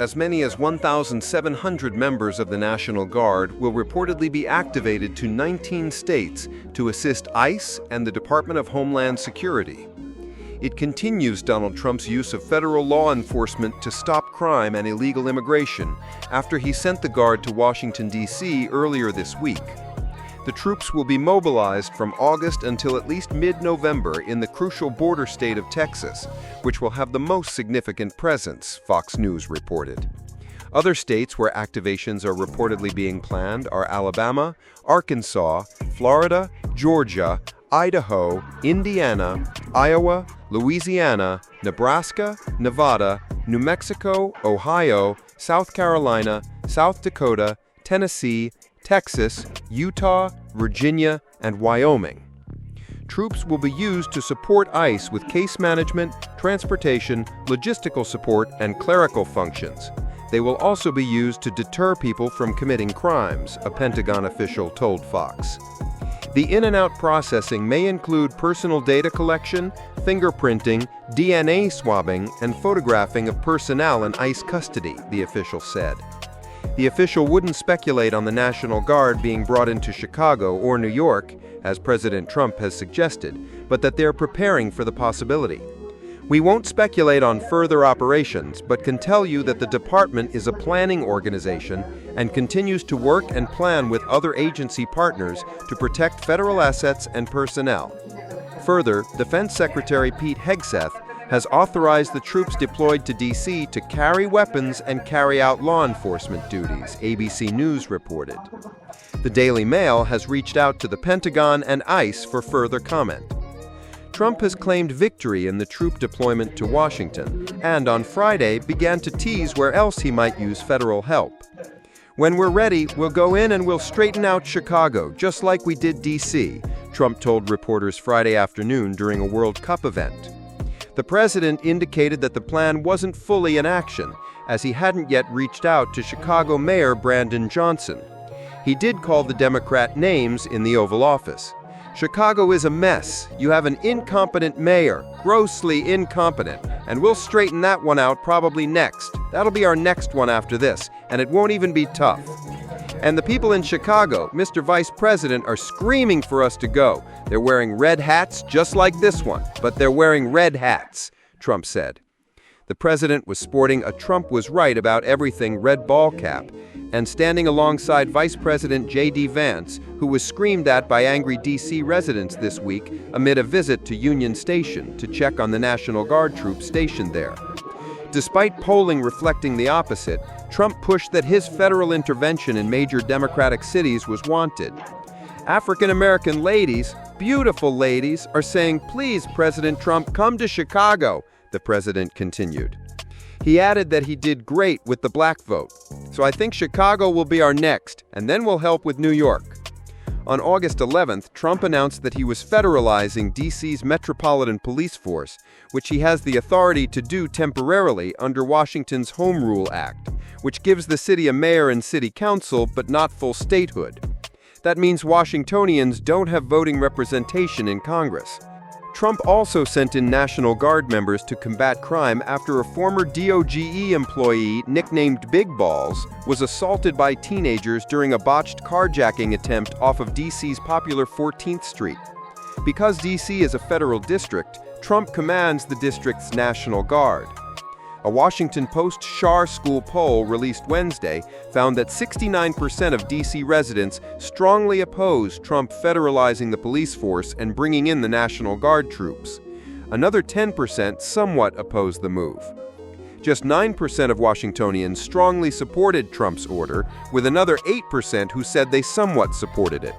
As many as 1,700 members of the National Guard will reportedly be activated to 19 states to assist ICE and the Department of Homeland Security. It continues Donald Trump's use of federal law enforcement to stop crime and illegal immigration after he sent the Guard to Washington, D.C. earlier this week. The troops will be mobilized from August until at least mid-November in the crucial border state of Texas, which will have the most significant presence, Fox News reported. Other states where activations are reportedly being planned are Alabama, Arkansas, Florida, Georgia, Idaho, Indiana, Iowa, Louisiana, Nebraska, Nevada, New Mexico, Ohio, South Carolina, South Dakota, Tennessee, Texas, Utah, Virginia, and Wyoming. Troops will be used to support ICE with case management, transportation, logistical support, and clerical functions. They will also be used to deter people from committing crimes, a Pentagon official told Fox. The in-and-out processing may include personal data collection, fingerprinting, DNA swabbing, and photographing of personnel in ICE custody, the official said. The official wouldn't speculate on the National Guard being brought into Chicago or New York, as President Trump has suggested, but that they're preparing for the possibility. We won't speculate on further operations, but can tell you that the department is a planning organization and continues to work and plan with other agency partners to protect federal assets and personnel. Further, Defense Secretary Pete Hegseth has authorized the troops deployed to D.C. to carry weapons and carry out law enforcement duties, ABC News reported. The Daily Mail has reached out to the Pentagon and ICE for further comment. Trump has claimed victory in the troop deployment to Washington, and on Friday began to tease where else he might use federal help. "When we're ready, we'll go in and we'll straighten out Chicago, just like we did D.C., Trump told reporters Friday afternoon during a World Cup event. The president indicated that the plan wasn't fully in action, as he hadn't yet reached out to Chicago Mayor Brandon Johnson. He did call the Democrat names in the Oval Office. "Chicago is a mess. You have an incompetent mayor, grossly incompetent, and we'll straighten that one out probably next. That'll be our next one after this, and it won't even be tough. And the people in Chicago, Mr. Vice President, are screaming for us to go. They're wearing red hats just like this one, but they're wearing red hats," Trump said. The president was sporting a "Trump was right about everything" red ball cap and standing alongside Vice President J.D. Vance, who was screamed at by angry D.C. residents this week amid a visit to Union Station to check on the National Guard troops stationed there. Despite polling reflecting the opposite, Trump pushed that his federal intervention in major Democratic cities was wanted. African-American ladies, beautiful ladies, are saying, "Please, President Trump, come to Chicago," the president continued. He added that he did great with the black vote. "So I think Chicago will be our next, and then we'll help with New York." On August 11th, Trump announced that he was federalizing D.C.'s Metropolitan Police Force, which he has the authority to do temporarily under Washington's Home Rule Act, which gives the city a mayor and city council but not full statehood. That means Washingtonians don't have voting representation in Congress. Trump also sent in National Guard members to combat crime after a former DOGE employee, nicknamed Big Balls, was assaulted by teenagers during a botched carjacking attempt off of D.C.'s popular 14th Street. Because D.C. is a federal district, Trump commands the district's National Guard. A Washington Post Schar School poll released Wednesday found that 69% of D.C. residents strongly oppose Trump federalizing the police force and bringing in the National Guard troops. Another 10% somewhat oppose the move. Just 9% of Washingtonians strongly supported Trump's order, with another 8% who said they somewhat supported it.